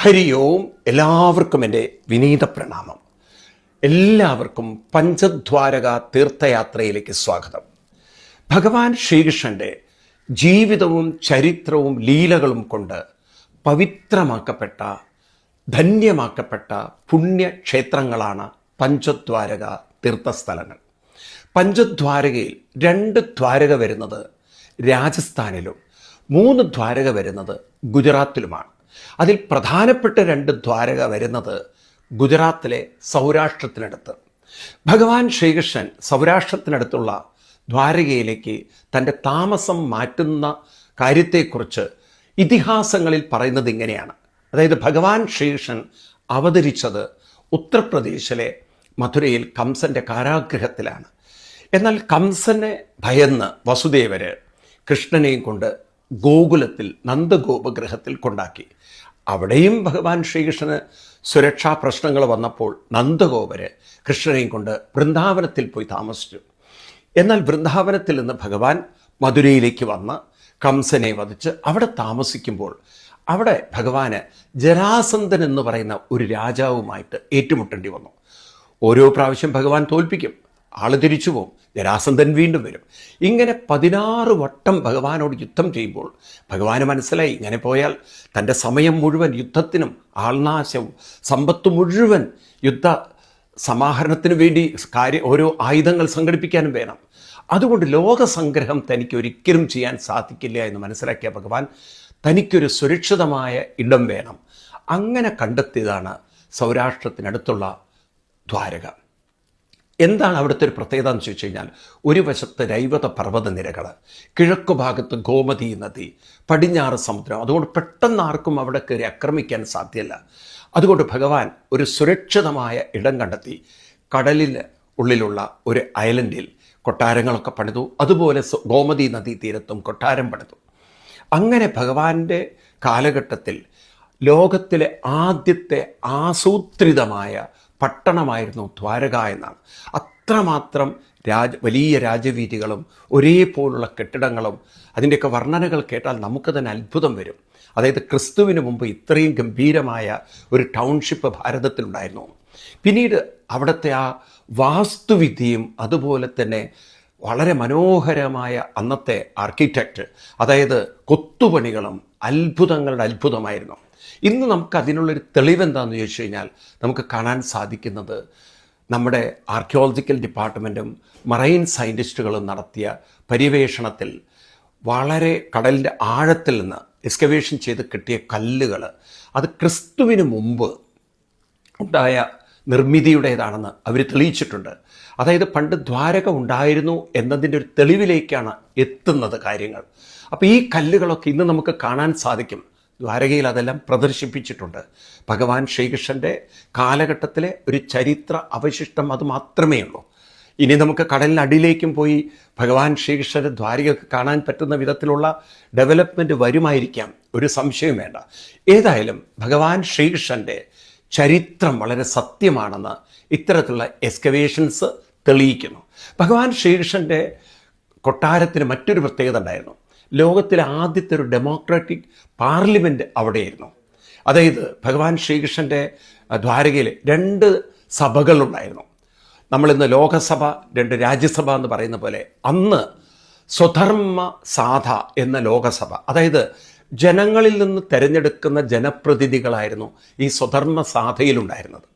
ഹരി ഓം. എല്ലാവർക്കും എൻ്റെ വിനീത പ്രണാമം. എല്ലാവർക്കും പഞ്ചദ്വാരക തീർത്ഥയാത്രയിലേക്ക് സ്വാഗതം. ഭഗവാൻ ശ്രീകൃഷ്ണൻ്റെ ജീവിതവും ചരിത്രവും ലീലകളും കൊണ്ട് പവിത്രമാക്കപ്പെട്ട ധന്യമാക്കപ്പെട്ട പുണ്യക്ഷേത്രങ്ങളാണ് പഞ്ചദ്വാരക തീർത്ഥസ്ഥലങ്ങൾ. പഞ്ചദ്വാരകയിൽ 2 ദ്വാരക വരുന്നത് രാജസ്ഥാനിലും 3 ദ്വാരക വരുന്നത് ഗുജറാത്തിലുമാണ്. അതിൽ പ്രധാനപ്പെട്ട 2 ദ്വാരക വരുന്നത് ഗുജറാത്തിലെ സൗരാഷ്ട്രത്തിനടുത്ത്. ഭഗവാൻ ശ്രീകൃഷ്ണൻ സൗരാഷ്ട്രത്തിനടുത്തുള്ള ദ്വാരകയിലേക്ക് തൻ്റെ താമസം മാറ്റുന്ന കാര്യത്തെക്കുറിച്ച് ഇതിഹാസങ്ങളിൽ പറയുന്നത് ഇങ്ങനെയാണ്. അതായത് ഭഗവാൻ ശ്രീകൃഷ്ണൻ അവതരിച്ചത് ഉത്തർപ്രദേശിലെ മഥുരയിൽ കംസൻ്റെ കാരാഗൃഹത്തിലാണ്. എന്നാൽ കംസനെ ഭയന്ന് വസുദേവര് കൃഷ്ണനെയും കൊണ്ട് ഗോകുലത്തിൽ നന്ദഗോപഗൃഹത്തിൽ കൊണ്ടാക്കി. അവിടെയും ഭഗവാൻ ശ്രീകൃഷ്ണന് സുരക്ഷാ പ്രശ്നങ്ങൾ വന്നപ്പോൾ നന്ദഗോപര് കൃഷ്ണനെയും കൊണ്ട് വൃന്ദാവനത്തിൽ പോയി താമസിച്ചു. എന്നാൽ വൃന്ദാവനത്തിൽ നിന്ന് ഭഗവാൻ മധുരയിലേക്ക് വന്ന് കംസനെ വധിച്ച് അവിടെ താമസിക്കുമ്പോൾ അവിടെ ഭഗവാന് ജരാസന്ധൻ എന്ന് പറയുന്ന ഒരു രാജാവുമായിട്ട് ഏറ്റുമുട്ടേണ്ടി വന്നു. ഓരോ പ്രാവശ്യം ഭഗവാൻ തോൽപ്പിക്കും, ആള് തിരിച്ചു പോകും, ജരാസന്ധൻ വീണ്ടും വരും. ഇങ്ങനെ 16 വട്ടം ഭഗവാനോട് യുദ്ധം ചെയ്യുമ്പോൾ ഭഗവാന് മനസ്സിലായി, ഇങ്ങനെ പോയാൽ തൻ്റെ സമയം മുഴുവൻ യുദ്ധത്തിനും ആൾനാശവും സമ്പത്ത് മുഴുവൻ യുദ്ധ സമാഹരണത്തിനു വേണ്ടി ഓരോ ആയുധങ്ങൾ സംഘടിപ്പിക്കാനും വേണം. അതുകൊണ്ട് ലോകസംഗ്രഹം തനിക്ക് ഒരിക്കലും ചെയ്യാൻ സാധിക്കില്ല എന്ന് മനസ്സിലാക്കിയ ഭഗവാൻ തനിക്കൊരു സുരക്ഷിതമായ ഇടം വേണം. അങ്ങനെ കണ്ടെത്തിയതാണ് സൗരാഷ്ട്രത്തിനടുത്തുള്ള ദ്വാരക. എന്താണ് അവിടുത്തെ ഒരു പ്രത്യേകത എന്ന് ചോദിച്ചു കഴിഞ്ഞാൽ, ഒരു വശത്ത് രൈവത പർവ്വത നിരകൾ, കിഴക്കു ഭാഗത്ത് ഗോമതി നദി, പടിഞ്ഞാറ് സമുദ്രം. അതുകൊണ്ട് പെട്ടെന്ന് ആർക്കും അവിടെ കയറി ആക്രമിക്കാൻ സാധ്യമല്ല. അതുകൊണ്ട് ഭഗവാൻ ഒരു സുരക്ഷിതമായ ഇടം കണ്ടെത്തി കടലിൽ ഉള്ളിലുള്ള ഒരു ഐലൻഡിൽ കൊട്ടാരങ്ങളൊക്കെ പണിതു. അതുപോലെ ഗോമതി നദീ തീരത്തും കൊട്ടാരം പണിതു. അങ്ങനെ ഭഗവാന്റെ കാലഘട്ടത്തിൽ ലോകത്തിലെ ആദ്യത്തെ ആസൂത്രിതമായ പട്ടണമായിരുന്നു ദ്വാരക എന്നാണ്. അത്രമാത്രം വലിയ രാജവീഥികളും ഒരേപോലുള്ള കെട്ടിടങ്ങളും അതിൻ്റെയൊക്കെ വർണ്ണനകൾ കേട്ടാൽ നമുക്ക് തന്നെ അത്ഭുതം വരും. അതായത് ക്രിസ്തുവിന് മുമ്പ് ഇത്രയും ഗംഭീരമായ ഒരു ടൗൺഷിപ്പ് ഭാരതത്തിലുണ്ടായിരുന്നു. പിന്നീട് അവിടുത്തെ ആ വാസ്തുവിദ്യയും അതുപോലെ തന്നെ വളരെ മനോഹരമായ അന്നത്തെ ആർക്കിടെക്റ്റ്, അതായത് കൊത്തുപണികളും അത്ഭുതങ്ങളുടെ അത്ഭുതമായിരുന്നു. ഇന്ന് നമുക്ക് അതിനുള്ളൊരു തെളിവെന്താണെന്ന് ചോദിച്ചു കഴിഞ്ഞാൽ നമുക്ക് കാണാൻ സാധിക്കുന്നത് നമ്മുടെ ആർക്കിയോളജിക്കൽ ഡിപ്പാർട്ട്മെൻറ്റും മറൈൻ സയൻറ്റിസ്റ്റുകളും നടത്തിയ പര്യവേഷണത്തിൽ വളരെ കടലിൻ്റെ ആഴത്തിൽ നിന്ന് എക്സ്കവേഷൻ ചെയ്ത് കിട്ടിയ കല്ലുകൾ അത് ക്രിസ്തുവിന് മുമ്പ് ഉണ്ടായ നിർമ്മിതിയുടേതാണെന്ന് അവർ തെളിയിച്ചിട്ടുണ്ട്. അതായത് പണ്ട് ദ്വാരക ഉണ്ടായിരുന്നു എന്നതിൻ്റെ ഒരു തെളിവിലേക്കാണ് എത്തുന്നത് കാര്യങ്ങൾ. അപ്പോൾ ഈ കല്ലുകളൊക്കെ ഇന്ന് നമുക്ക് കാണാൻ സാധിക്കും. ദ്വാരകയിൽ അതെല്ലാം പ്രദർശിപ്പിച്ചിട്ടുണ്ട്. ഭഗവാൻ ശ്രീകൃഷ്ണൻ്റെ കാലഘട്ടത്തിലെ ഒരു ചരിത്ര അവശിഷ്ടം അത് മാത്രമേ ഉള്ളൂ. ഇനി നമുക്ക് കടലിനടിയിലേക്കും പോയി ഭഗവാൻ ശ്രീകൃഷ്ണൻ്റെ ദ്വാരകയൊക്കെ കാണാൻ പറ്റുന്ന വിധത്തിലുള്ള ഡെവലപ്മെൻറ്റ് വരുമായിരിക്കാം, ഒരു സംശയം വേണ്ട. ഏതായാലും ഭഗവാൻ ശ്രീകൃഷ്ണൻ്റെ ചരിത്രം വളരെ സത്യമാണെന്ന് ഇത്തരത്തിലുള്ള എക്സ്കവേഷൻസ് തെളിയിക്കുന്നു. ഭഗവാൻ ശ്രീകൃഷ്ണൻ്റെ കൊട്ടാരത്തിന് മറ്റൊരു പ്രത്യേകത ഉണ്ടായിരുന്നു. ലോകത്തിലെ ആദ്യത്തെ ഒരു ഡെമോക്രാറ്റിക് പാർലമെൻറ്റ് അവിടെയായിരുന്നു. അതായത് ഭഗവാൻ ശ്രീകൃഷ്ണൻ്റെ ദ്വാരകയിൽ 2 സഭകളുണ്ടായിരുന്നു. നമ്മളിന്ന് ലോകസഭ, 2 രാജ്യസഭ എന്ന് പറയുന്ന പോലെ അന്ന് സ്വധർമ്മ സാധ എന്ന ലോകസഭ, അതായത് ജനങ്ങളിൽ നിന്ന് തിരഞ്ഞെടുക്കുന്ന ജനപ്രതിനിധികളായിരുന്നു ഈ സ്വധർമ്മ സാധയിലുണ്ടായിരുന്നത്.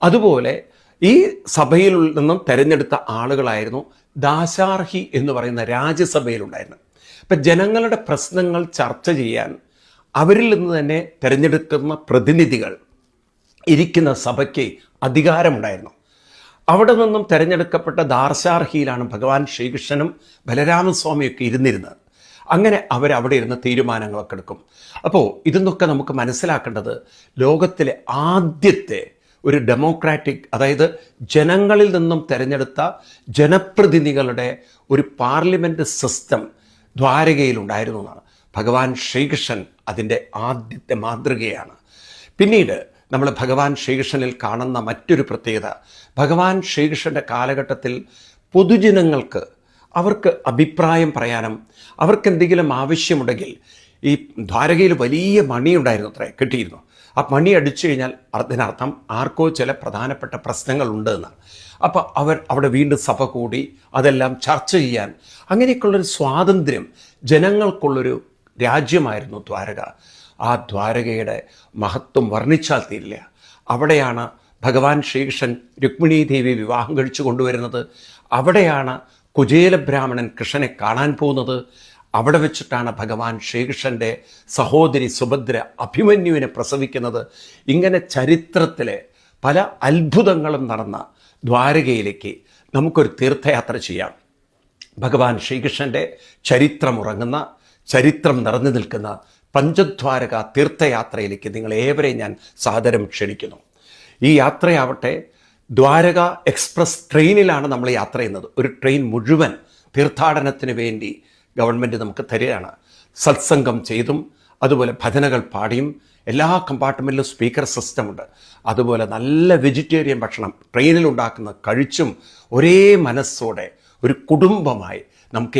അതുപോലെ ഈ സഭയിൽ നിന്നും തിരഞ്ഞെടുത്ത ആളുകളായിരുന്നു ദാശാർഹി എന്ന് പറയുന്ന രാജ്യസഭയിലുണ്ടായിരുന്നത്. ഇപ്പം ജനങ്ങളുടെ പ്രശ്നങ്ങൾ ചർച്ച ചെയ്യാൻ അവരിൽ നിന്ന് തന്നെ തിരഞ്ഞെടുക്കുന്ന പ്രതിനിധികൾ ഇരിക്കുന്ന സഭയ്ക്ക് അധികാരമുണ്ടായിരുന്നു. അവിടെ നിന്നും തിരഞ്ഞെടുക്കപ്പെട്ട ദാർശാർഹിയിലാണ് ഭഗവാൻ ശ്രീകൃഷ്ണനും ബലരാമസ്വാമിയൊക്കെ ഇരുന്നിരുന്നത്. അങ്ങനെ അവരവിടെ ഇരുന്ന് തീരുമാനങ്ങളൊക്കെ എടുക്കും. അപ്പോൾ ഇതൊന്നൊക്കെ നമുക്ക് മനസ്സിലാക്കേണ്ടത് ലോകത്തിലെ ആദ്യത്തെ ഒരു ഡെമോക്രാറ്റിക്, അതായത് ജനങ്ങളിൽ നിന്നും തിരഞ്ഞെടുത്ത ജനപ്രതിനിധികളുടെ ഒരു പാർലമെൻറ്റ് സിസ്റ്റം ദ്വാരകയിലുണ്ടായിരുന്നു എന്നാണ്. ഭഗവാൻ ശ്രീകൃഷ്ണൻ അതിൻ്റെ ആദ്യത്തെ മാതൃകയാണ്. പിന്നീട് നമ്മൾ ഭഗവാൻ ശ്രീകൃഷ്ണനിൽ കാണുന്ന മറ്റൊരു പ്രത്യേകത, ഭഗവാൻ ശ്രീകൃഷ്ണൻ്റെ കാലഘട്ടത്തിൽ പൊതുജനങ്ങൾക്ക് അവർക്ക് അഭിപ്രായം പറയാനും അവർക്കെന്തെങ്കിലും ആവശ്യമുണ്ടെങ്കിൽ ഈ ദ്വാരകയിൽ വലിയ മണിയുണ്ടായിരുന്നു അത്രേ, കിട്ടിയിരുന്നു. ആ മണി അടിച്ചു കഴിഞ്ഞാൽ അതിനർത്ഥം ആർക്കോ ചില പ്രധാനപ്പെട്ട പ്രശ്നങ്ങളുണ്ട് എന്നാണ്. അപ്പോൾ അവിടെ വീണ്ടും സഭ കൂടി അതെല്ലാം ചർച്ച ചെയ്യാൻ, അങ്ങനെയൊക്കെയുള്ളൊരു സ്വാതന്ത്ര്യം ജനങ്ങൾക്കുള്ളൊരു രാജ്യമായിരുന്നു ദ്വാരക. ആ ദ്വാരകയുടെ മഹത്വം വർണ്ണിച്ചാൽ തീരില്ല. അവിടെയാണ് ഭഗവാൻ ശ്രീകൃഷ്ണൻ രുക്മിണീ ദേവി വിവാഹം കഴിച്ചു കൊണ്ടുവരുന്നത്. അവിടെയാണ് കുചേല ബ്രാഹ്മണൻ കൃഷ്ണനെ കാണാൻ പോകുന്നത്. അവിടെ വെച്ചിട്ടാണ് ഭഗവാൻ ശ്രീകൃഷ്ണൻ്റെ സഹോദരി സുഭദ്ര അഭിമന്യുവിനെ പ്രസവിക്കുന്നത്. ഇങ്ങനെ ചരിത്രത്തിലെ പല അത്ഭുതങ്ങളും നടന്ന ദ്വാരകയിലേക്ക് നമുക്കൊരു തീർത്ഥയാത്ര ചെയ്യാം. ഭഗവാൻ ശ്രീകൃഷ്ണൻ്റെ ചരിത്രമുറങ്ങുന്ന, ചരിത്രം നിറഞ്ഞു നിൽക്കുന്ന പഞ്ചദ്വാരക തീർത്ഥയാത്രയിലേക്ക് നിങ്ങളേവരെയും ഞാൻ സാദരം ക്ഷണിക്കുന്നു. ഈ യാത്രയാവട്ടെ ദ്വാരക എക്സ്പ്രസ് ട്രെയിനിലാണ് നമ്മൾ യാത്ര ചെയ്യുന്നത്. ഒരു ട്രെയിൻ മുഴുവൻ തീർത്ഥാടനത്തിന് വേണ്ടി ഗവൺമെൻറ് നമുക്ക് തരികയാണ്. സത്സംഗം ചെയ്തും അതുപോലെ ഭജനകൾ പാടിയും എല്ലാ കമ്പാർട്ട്മെൻറ്റിലും സ്പീക്കർ സിസ്റ്റമുണ്ട്. അതുപോലെ നല്ല വെജിറ്റേറിയൻ ഭക്ഷണം ട്രെയിനിലുണ്ടാക്കുന്ന കഴിച്ചും ഒരേ മനസ്സോടെ ഒരു കുടുംബമായി നമുക്ക്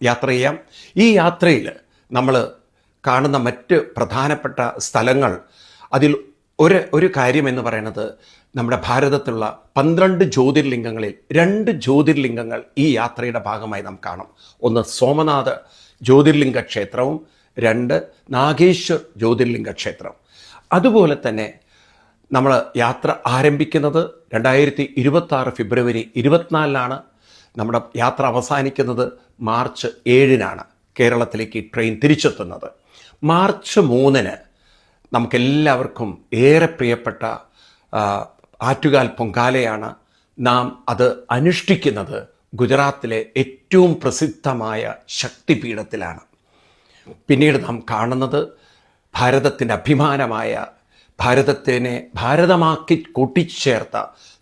യാത്ര ചെയ്യാം. ഈ യാത്രയിൽ നമ്മൾ കാണുന്ന മറ്റ് പ്രധാനപ്പെട്ട സ്ഥലങ്ങൾ, അതിൽ ഒരു കാര്യം എന്ന് പറയുന്നത് നമ്മുടെ ഭാരതത്തിലുള്ള 12 ജ്യോതിർലിംഗങ്ങളിൽ 2 ജ്യോതിർലിംഗങ്ങൾ ഈ യാത്രയുടെ ഭാഗമായി നാം കാണും. ഒന്ന് സോമനാഥ ജ്യോതിർലിംഗ ക്ഷേത്രവും 2 നാഗേശ്വർ ജ്യോതിർലിംഗ ക്ഷേത്രം. അതുപോലെ തന്നെ നമ്മൾ യാത്ര ആരംഭിക്കുന്നത് 2026 ഫെബ്രുവരി 24 നമ്മുടെ യാത്ര അവസാനിക്കുന്നത് മാർച്ച് 7 കേരളത്തിലേക്ക് ട്രെയിൻ തിരിച്ചെത്തുന്നത്. മാർച്ച് 3 നമുക്കെല്ലാവർക്കും ഏറെ പ്രിയപ്പെട്ട ആറ്റുകാൽ പൊങ്കാലയാണ്. നാം അത് അനുഷ്ഠിക്കുന്നത് ഗുജറാത്തിലെ ഏറ്റവും പ്രസിദ്ധമായ ശക്തിപീഠത്തിലാണ്. പിന്നീട് നാം കാണുന്നത് ഭാരതത്തിൻ്റെ അഭിമാനമായ, ഭാരതത്തിനെ ഭാരതമാക്കി കൂട്ടിച്ചേർത്ത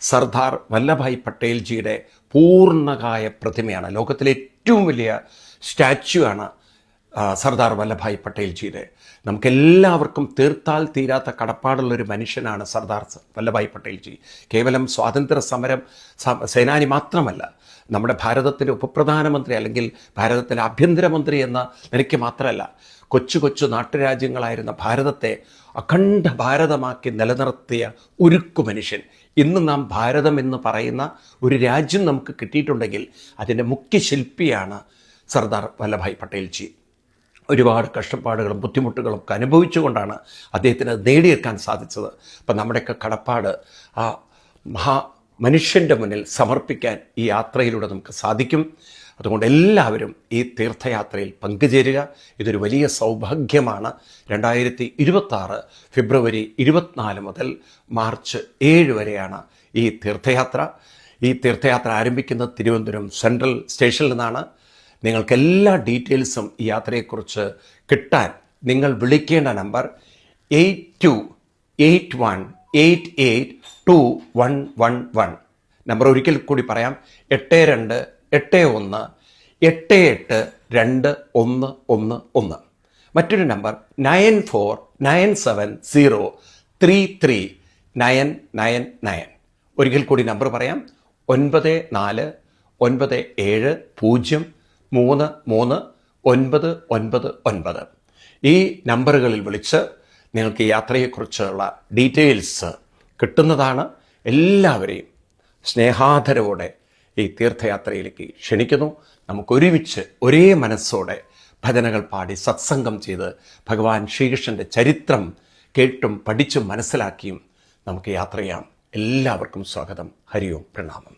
സർദാർ വല്ലഭായ് പട്ടേൽജിയുടെ പൂർണ്ണകായ പ്രതിമയാണ്. ലോകത്തിലെ ഏറ്റവും വലിയ സ്റ്റാച്യു ആണ് സർദാർ വല്ലഭായ് പട്ടേൽജിയുടെ. നമുക്കെല്ലാവർക്കും തീർത്താൽ തീരാത്ത കടപ്പാടുള്ളൊരു മനുഷ്യനാണ് സർദാർ വല്ലഭായ് പട്ടേൽജി. കേവലം സ്വാതന്ത്ര്യ സമരം സേനാനി മാത്രമല്ല, നമ്മുടെ ഭാരതത്തിൻ്റെ ഉപപ്രധാനമന്ത്രി അല്ലെങ്കിൽ ഭാരതത്തിൻ്റെ ആഭ്യന്തരമന്ത്രി എന്ന നിലയ്ക്ക് മാത്രമല്ല, കൊച്ചു കൊച്ചു നാട്ടുരാജ്യങ്ങളായിരുന്ന ഭാരതത്തെ അഖണ്ഡ ഭാരതമാക്കി നിലനിർത്തിയ ഉരുക്കു മനുഷ്യൻ. ഇന്ന് നാം ഭാരതം എന്ന് പറയുന്ന ഒരു രാജ്യം നമുക്ക് കിട്ടിയിട്ടുണ്ടെങ്കിൽ അതിൻ്റെ മുഖ്യ ശില്പിയാണ് സർദാർ വല്ലഭായ് പട്ടേൽജി. ഒരുപാട് കഷ്ടപ്പാടുകളും ബുദ്ധിമുട്ടുകളും ഒക്കെ അനുഭവിച്ചുകൊണ്ടാണ് അദ്ദേഹത്തിന് നേടിയെടുക്കാൻ സാധിച്ചത്. അപ്പം നമ്മുടെയൊക്കെ കടപ്പാട് ആ മനുഷ്യൻ്റെ മുന്നിൽ സമർപ്പിക്കാൻ ഈ യാത്രയിലൂടെ നമുക്ക് സാധിക്കും. അതുകൊണ്ട് എല്ലാവരും ഈ തീർത്ഥയാത്രയിൽ പങ്കുചേരുക. ഇതൊരു വലിയ സൗഭാഗ്യമാണ്. 2026 ഫെബ്രുവരി 24 മുതൽ മാർച്ച് 7 വരെയാണ് ഈ തീർത്ഥയാത്ര. ഈ തീർത്ഥയാത്ര ആരംഭിക്കുന്നത് തിരുവനന്തപുരം സെൻട്രൽ സ്റ്റേഷനിൽ നിന്നാണ്. നിങ്ങൾക്ക് എല്ലാ ഡീറ്റെയിൽസും ഈ യാത്രയെക്കുറിച്ച് കിട്ടാൻ നിങ്ങൾ വിളിക്കേണ്ട നമ്പർ 8281882111. നമ്പർ ഒരിക്കൽ കൂടി പറയാം, 8281882211. മറ്റൊരു നമ്പർ 9497033999. ഒരിക്കൽ കൂടി നമ്പർ പറയാം, 9497033999. ഈ നമ്പറുകളിൽ വിളിച്ച് നിങ്ങൾക്ക് യാത്രയെക്കുറിച്ചുള്ള ഡീറ്റെയിൽസ് കിട്ടുന്നതാണ്. എല്ലാവരെയും സ്നേഹാദരവോടെ ഈ തീർത്ഥയാത്രയിലേക്ക് ക്ഷണിക്കുന്നു. നമുക്കൊരുമിച്ച് ഒരേ മനസ്സോടെ ഭജനകൾ പാടി സത്സംഗം ചെയ്ത് ഭഗവാൻ ശ്രീകൃഷ്ണൻ്റെ ചരിത്രം കേട്ടും പഠിച്ചും മനസ്സിലാക്കിയും നമുക്ക് യാത്ര ചെയ്യാം. എല്ലാവർക്കും സ്വാഗതം. ഹരി ഓം, പ്രണാമം.